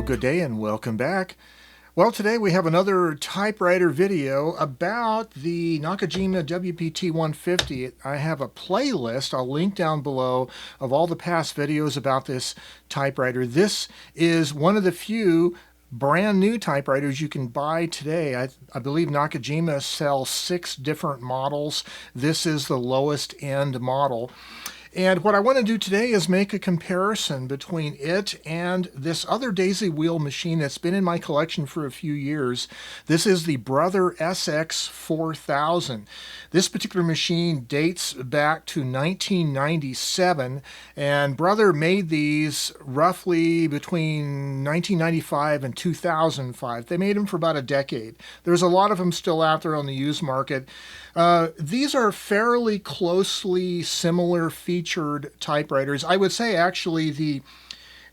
good day and welcome back. Well, today we have another typewriter video about the Nakajima WPT-150. I have a playlist, I'll link down below, of all the past videos about this typewriter. This is one of the few brand new typewriters you can buy today. I believe Nakajima sells 6 different models. This is the lowest end model. And what I want to do today is make a comparison between it and this other daisywheel machine that's been in my collection for a few years. This is the Brother SX-4000. This particular machine dates back to 1997, and Brother made these roughly between 1995 and 2005. They made them for about a decade. There's a lot of them still out there on the used market. These are fairly closely similar featured typewriters. I would say actually the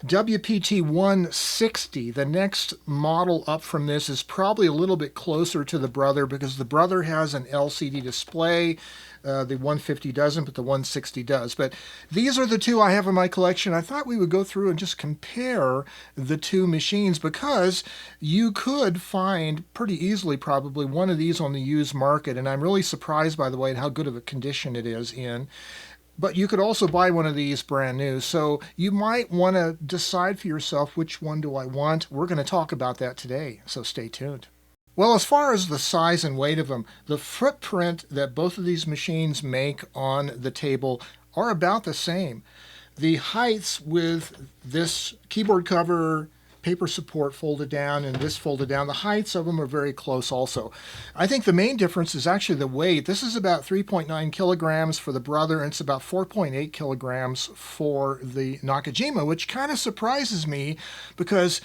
WPT-150, the next model up from this, is probably a little bit closer to the Brother because the Brother has an LCD display. The 150 doesn't, but the 160 does. But these are the two I have in my collection. I thought we would go through and just compare the two machines because you could find pretty easily probably one of these on the used market. And I'm really surprised, by the way, at how good of a condition it is in. But you could also buy one of these brand new. So you might want to decide for yourself, which one do I want? We're going to talk about that today, so stay tuned. Well, as far as the size and weight of them, the footprint that both of these machines make on the table are about the same. The heights with this keyboard cover, paper support folded down, and this folded down, the heights of them are very close also. I think the main difference is actually the weight. This is about 3.9 kilograms for the Brother, and it's about 4.8 kilograms for the Nakajima, which kind of surprises me because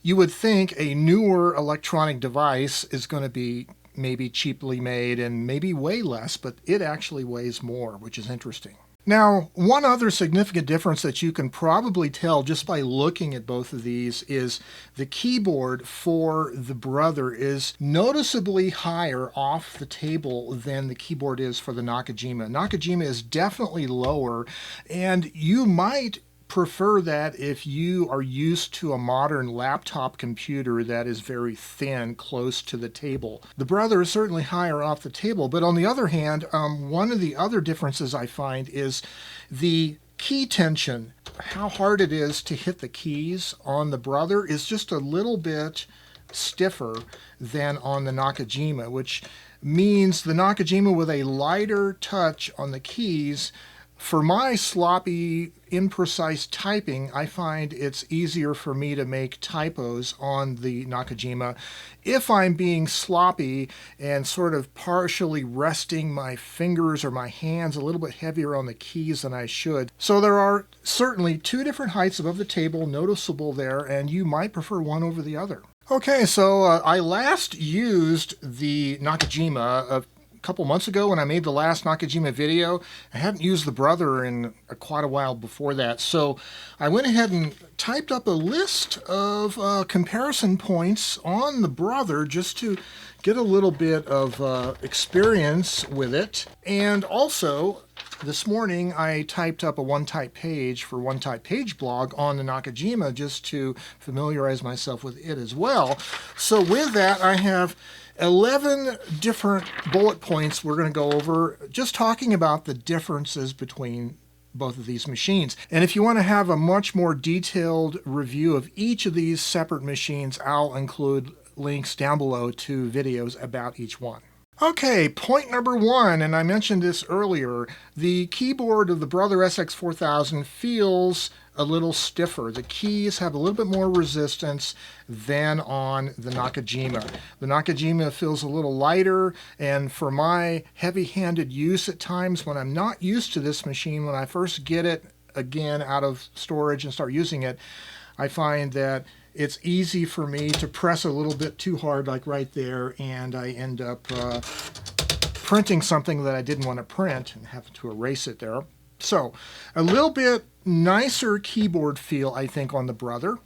you would think a newer electronic device is going to be maybe cheaply made and maybe weigh less, but it actually weighs more, which is interesting. Now, one other significant difference that you can probably tell just by looking at both of these is the keyboard for the Brother is noticeably higher off the table than the keyboard is for the Nakajima. Nakajima is definitely lower, and you might prefer that if you are used to a modern laptop computer that is very thin, close to the table. The Brother is certainly higher off the table, but on the other hand, one of the other differences I find is the key tension. How hard it is to hit the keys on the Brother is just a little bit stiffer than on the Nakajima, which means the Nakajima with a lighter touch on the keys. For my sloppy, imprecise typing, I find it's easier for me to make typos on the Nakajima if I'm being sloppy and sort of partially resting my fingers or my hands a little bit heavier on the keys than I should. So there are certainly 2 different heights above the table noticeable there, and you might prefer one over the other. Okay, so I last used the Nakajima couple months ago when I made the last Nakajima video. I hadn't used the Brother in quite a while before that, so I went ahead and typed up a list of comparison points on the Brother just to get a little bit of experience with it. And also, this morning I typed up a one-type page for One Type Page blog on the Nakajima just to familiarize myself with it as well. So with that, I have 11 different bullet points we're going to go over, just talking about the differences between both of these machines. And if you want to have a much more detailed review of each of these separate machines, I'll include links down below to videos about each one. Okay, point number 1, and I mentioned this earlier, the keyboard of the Brother SX-4000 feels a little stiffer. The keys have a little bit more resistance than on the Nakajima. The Nakajima feels a little lighter, and for my heavy-handed use at times when I'm not used to this machine, when I first get it again out of storage and start using it, I find that it's easy for me to press a little bit too hard, like right there, and I end up printing something that I didn't want to print and have to erase it there. So, a little bit nicer keyboard feel, I think, on the Brother.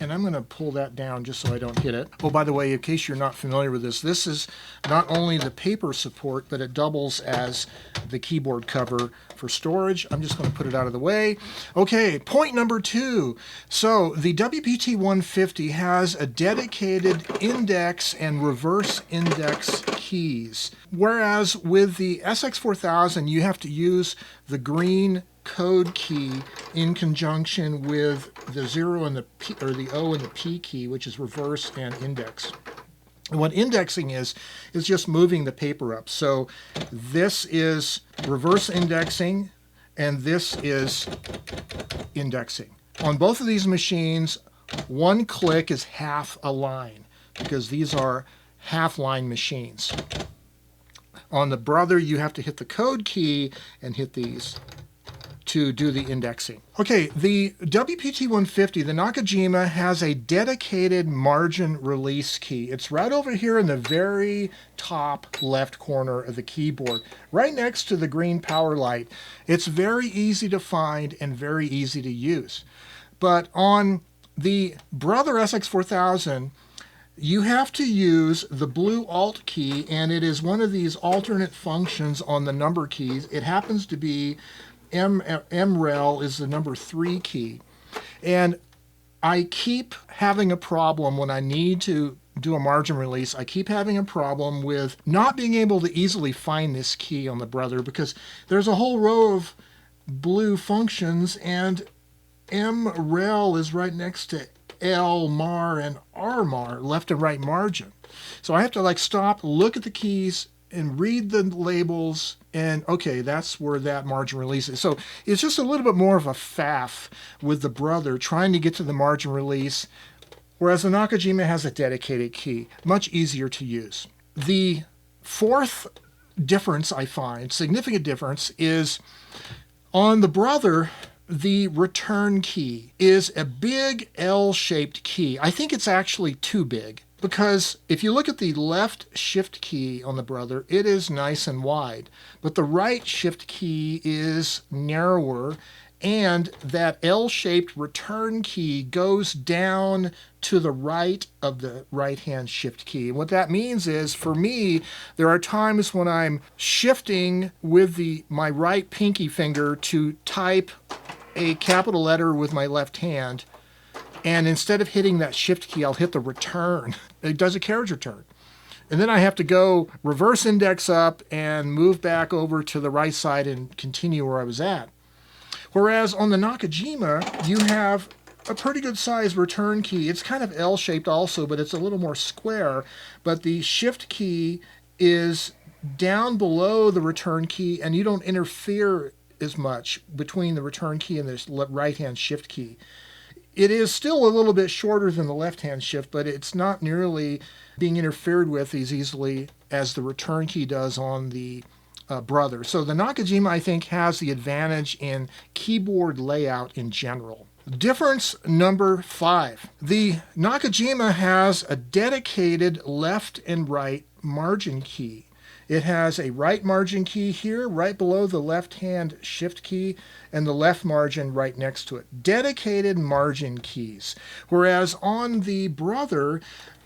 And I'm going to pull that down just so I don't hit it. Oh, by the way, in case you're not familiar with this, this is not only the paper support, but it doubles as the keyboard cover for storage. I'm just going to put it out of the way. Okay, point number 2. So the WPT-150 has a dedicated index and reverse index keys, whereas with the SX-4000, you have to use the green code key in conjunction with the 0 and the P, or the O and the P key, which is reverse and index. And what indexing is just moving the paper up. So this is reverse indexing and this is indexing. On both of these machines, one click is half a line because these are half line machines. On the Brother, you have to hit the code key and hit these to do the indexing. Okay, the WPT-150, the Nakajima, has a dedicated margin release key. It's right over here in the very top left corner of the keyboard, right next to the green power light. It's very easy to find and very easy to use. But on the Brother SX-4000, you have to use the blue Alt key, and it is one of these alternate functions on the number keys. It happens to be MREL is the number 3 key. And I keep having a problem when I need to do a margin release. I keep having a problem with not being able to easily find this key on the Brother because there's a whole row of blue functions and MREL is right next to L, MAR, and RMAR, left and right margin. So I have to stop, look at the keys, and read the labels, and okay, that's where that margin release is. So it's just a little bit more of a faff with the Brother trying to get to the margin release, whereas the Nakajima has a dedicated key, much easier to use. The fourth difference I find, significant difference, is on the Brother, the return key is a big L-shaped key. I think it's actually too big. Because if you look at the left shift key on the Brother, it is nice and wide, but the right shift key is narrower, and that L-shaped return key goes down to the right of the right-hand shift key. And what that means is, for me, there are times when I'm shifting with my right pinky finger to type a capital letter with my left hand, and instead of hitting that shift key, I'll hit the return. It does a carriage return. And then I have to go reverse index up and move back over to the right side and continue where I was at. Whereas on the Nakajima, you have a pretty good size return key. It's kind of L-shaped also, but it's a little more square. But the shift key is down below the return key, and you don't interfere as much between the return key and the right-hand shift key. It is still a little bit shorter than the left-hand shift, but it's not nearly being interfered with as easily as the return key does on the Brother. So the Nakajima, I think, has the advantage in keyboard layout in general. Difference number 5. The Nakajima has a dedicated left and right margin key. It has a right margin key here, right below the left-hand shift key, and the left margin right next to it. Dedicated margin keys. Whereas on the Brother,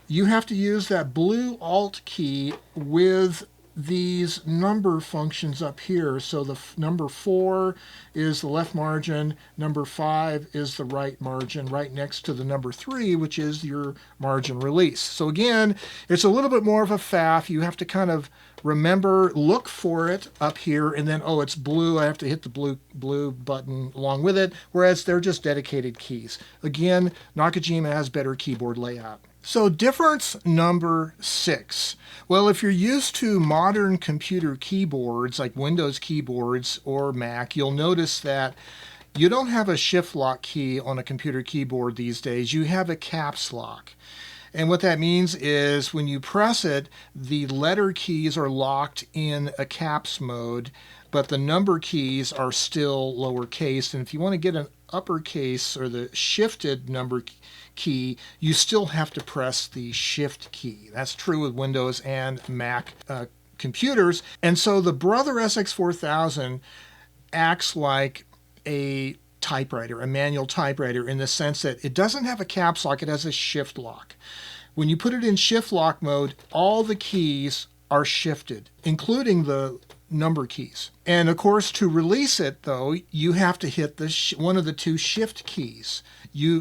you have to use that blue Alt key with these number functions up here. So the number 4 is the left margin, number 5 is the right margin, right next to the number 3, which is your margin release. So again, it's a little bit more of a faff. You have to kind of remember, look for it up here, and then, oh, it's blue, I have to hit the blue button along with it, whereas they're just dedicated keys. Again, Nakajima has better keyboard layout. So difference number 6. Well, if you're used to modern computer keyboards like Windows keyboards or Mac, you'll notice that you don't have a shift lock key on a computer keyboard these days. You have a caps lock. And what that means is when you press it, the letter keys are locked in a caps mode, but the number keys are still lowercase. And if you want to get an uppercase or the shifted number key, you still have to press the shift key. That's true with Windows and Mac computers. And so the Brother SX-4000 acts like a typewriter, a manual typewriter, in the sense that it doesn't have a caps lock, it has a shift lock. When you put it in shift lock mode, all the keys are shifted, including the number keys. And of course, to release it, though, you have to hit one of the two shift keys.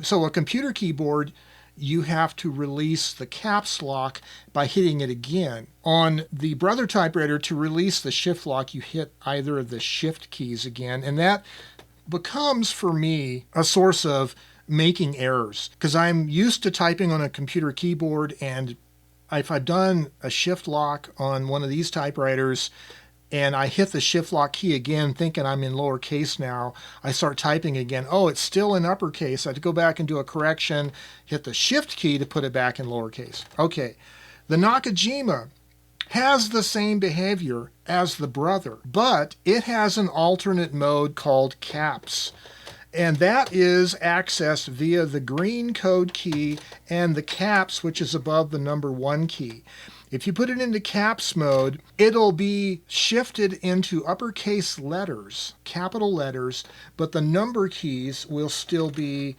So a computer keyboard, you have to release the caps lock by hitting it again. On the Brother typewriter, to release the shift lock, you hit either of the shift keys again, and that becomes, for me, a source of making errors, because I'm used to typing on a computer keyboard, and if I've done a shift lock on one of these typewriters and I hit the shift lock key again thinking I'm in lowercase now, I start typing again. Oh, it's still in uppercase. I have to go back and do a correction, hit the shift key to put it back in lowercase. Okay, the Nakajima has the same behavior as the Brother, but it has an alternate mode called caps. And that is accessed via the green code key and the caps, which is above the number 1 key. If you put it into caps mode, it'll be shifted into uppercase letters, capital letters, but the number keys will still be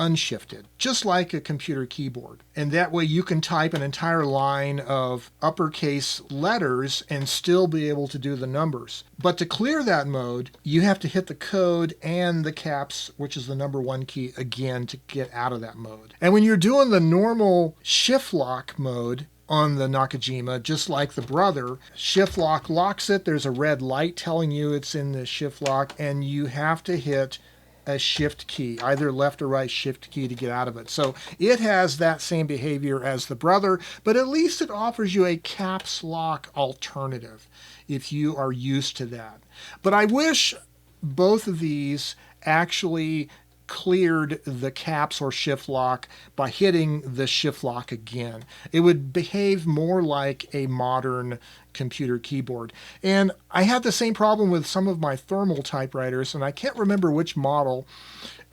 unshifted, just like a computer keyboard. And that way you can type an entire line of uppercase letters and still be able to do the numbers. But to clear that mode, you have to hit the code and the caps, which is the number 1 key, again to get out of that mode. And when you're doing the normal shift lock mode on the Nakajima, just like the Brother, shift lock locks it. There's a red light telling you it's in the shift lock, and you have to hit a shift key, either left or right shift key, to get out of it. So it has that same behavior as the Brother, but at least it offers you a caps lock alternative if you are used to that. But I wish both of these actually cleared the caps or shift lock by hitting the shift lock again. It would behave more like a modern computer keyboard. And I had the same problem with some of my thermal typewriters, and I can't remember which model.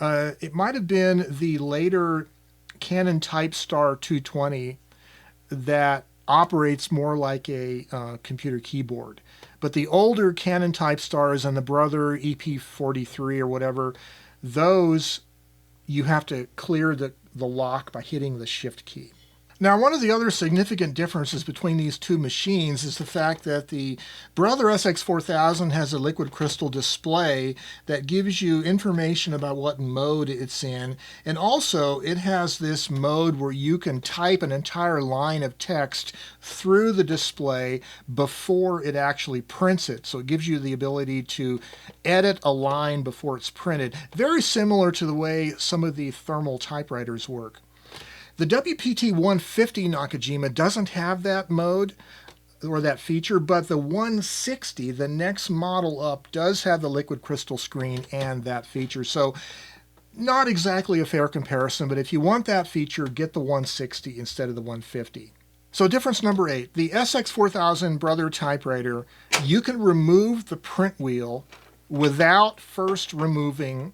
It might have been the later Canon TypeStar 220 that operates more like a computer keyboard. But the older Canon TypeStars and the Brother EP43 or whatever, those you have to clear the lock by hitting the shift key. Now, one of the other significant differences between these two machines is the fact that the Brother SX-4000 has a liquid crystal display that gives you information about what mode it's in, and also it has this mode where you can type an entire line of text through the display before it actually prints it. So it gives you the ability to edit a line before it's printed, very similar to the way some of the thermal typewriters work. The WPT-150 Nakajima doesn't have that mode or that feature, but the 160, the next model up, does have the liquid crystal screen and that feature. So not exactly a fair comparison, but if you want that feature, get the 160 instead of the 150. So difference number 8, the SX-4000 Brother typewriter, you can remove the print wheel without first removing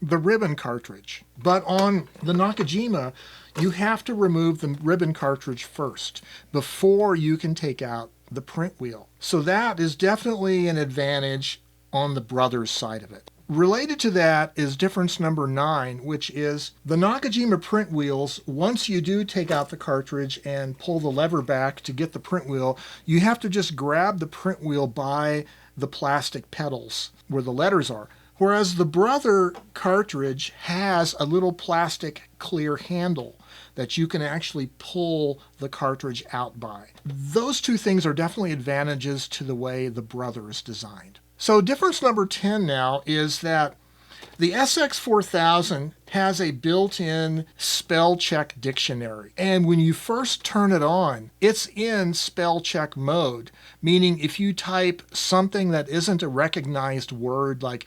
the ribbon cartridge. But on the Nakajima, you have to remove the ribbon cartridge first before you can take out the print wheel. So that is definitely an advantage on the Brother's side of it. Related to that is difference number 9, which is the Nakajima print wheels. Once you do take out the cartridge and pull the lever back to get the print wheel, you have to just grab the print wheel by the plastic pedals where the letters are. Whereas the Brother cartridge has a little plastic clear handle that you can actually pull the cartridge out by. Those two things are definitely advantages to the way the Brother is designed. So difference number 10 now is that the SX-4000 has a built-in spell check dictionary. And when you first turn it on, it's in spell check mode, meaning if you type something that isn't a recognized word like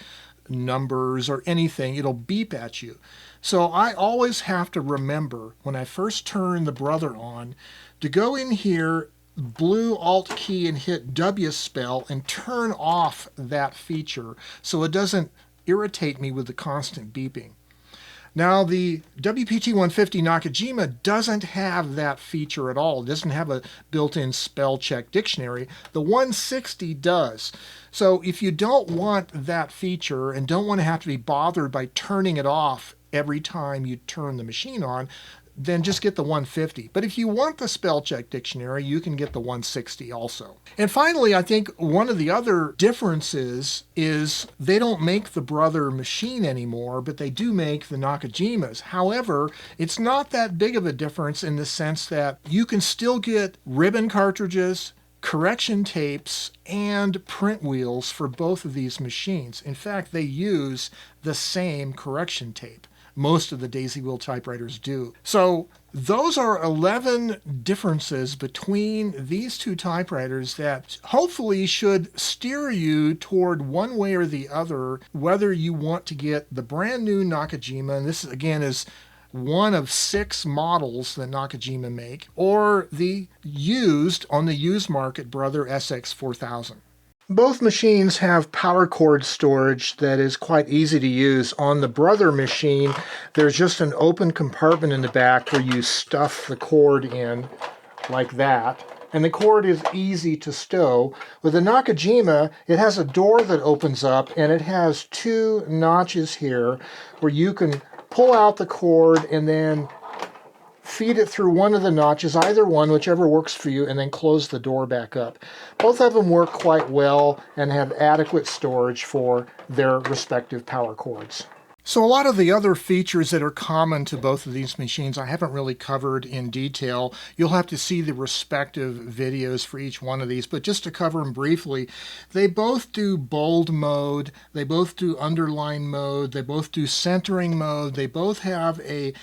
numbers or anything, it'll beep at you. So I always have to remember when I first turn the Brother on to go in here, blue Alt key, and hit W spell and turn off that feature so it doesn't irritate me with the constant beeping. Now, the WPT-150 Nakajima doesn't have that feature at all. It doesn't have a built-in spell check dictionary. The 160 does. So if you don't want that feature and don't want to have to be bothered by turning it off every time you turn the machine on, then just get the 150. But if you want the spell check dictionary, you can get the 160 also. And finally, I think one of the other differences is they don't make the Brother machine anymore, but they do make the Nakajimas. However, it's not that big of a difference in the sense that you can still get ribbon cartridges, correction tapes, and print wheels for both of these machines. In fact, they use the same correction tape. Most of the daisywheel typewriters do. So those are 11 differences between these two typewriters that hopefully should steer you toward one way or the other, whether you want to get the brand new Nakajima, and this again is one of 6 models that Nakajima make, or the used, on the used market, Brother SX-4000. Both machines have power cord storage that is quite easy to use. On the Brother machine, there's just an open compartment in the back where you stuff the cord in like that, and the cord is easy to stow. With the Nakajima, it has a door that opens up, and it has 2 notches here where you can pull out the cord and then feed it through one of the notches, either one, whichever works for you, and then close the door back up. Both of them work quite well and have adequate storage for their respective power cords. So a lot of the other features that are common to both of these machines I haven't really covered in detail. You'll have to see the respective videos for each one of these, but just to cover them briefly, they both do bold mode, they both do underline mode, they both do centering mode, they both have a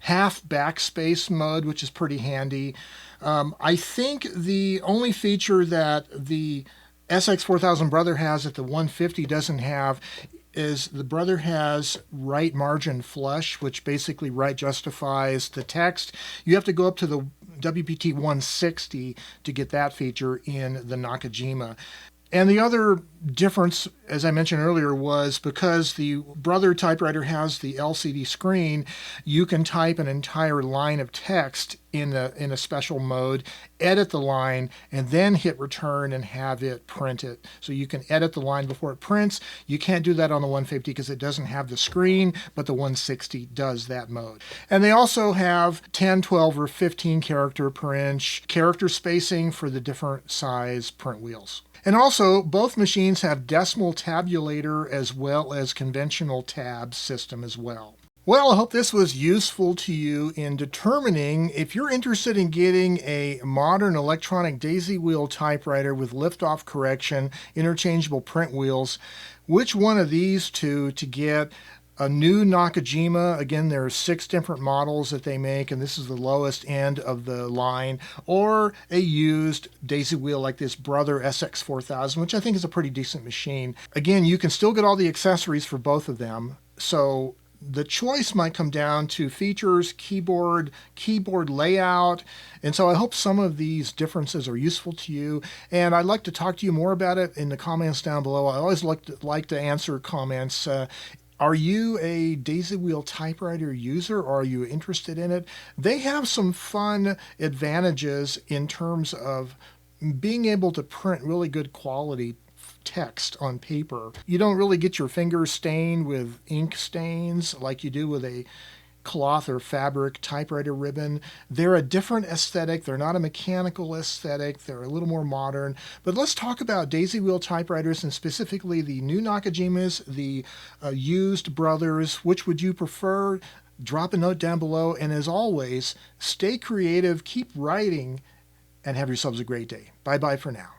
half backspace mode, which is pretty handy. I think the only feature that the SX-4000 Brother has that the 150 doesn't have is the Brother has right margin flush, which basically right justifies the text. You have to go up to the WPT-160 to get that feature in the Nakajima. And the other difference, as I mentioned earlier, was because the Brother typewriter has the LCD screen, you can type an entire line of text in a special mode, edit the line, and then hit return and have it print it. So you can edit the line before it prints. You can't do that on the 150 because it doesn't have the screen, but the 160 does that mode. And they also have 10, 12, or 15 character per inch character spacing for the different size print wheels. And also, both machines have decimal tabulator as well as conventional tab system as well. Well, I hope this was useful to you in determining if you're interested in getting a modern electronic daisywheel typewriter with lift-off correction, interchangeable print wheels, which one of these two to get. A new Nakajima, again, there are 6 different models that they make, and this is the lowest end of the line, or a used daisywheel like this Brother SX-4000, which I think is a pretty decent machine. Again, you can still get all the accessories for both of them, so the choice might come down to features, keyboard layout, and so I hope some of these differences are useful to you, and I'd like to talk to you more about it in the comments down below. I always like to answer comments. Are you a daisywheel typewriter user, or are you interested in it? They have some fun advantages in terms of being able to print really good quality text on paper. You don't really get your fingers stained with ink stains like you do with a cloth or fabric typewriter ribbon. They're a different aesthetic. They're not a mechanical aesthetic. They're a little more modern. But let's talk about daisywheel typewriters, and specifically the new Nakajimas, the used Brothers. Which would you prefer? Drop a note down below. And as always, stay creative, keep writing, and have yourselves a great day. Bye-bye for now.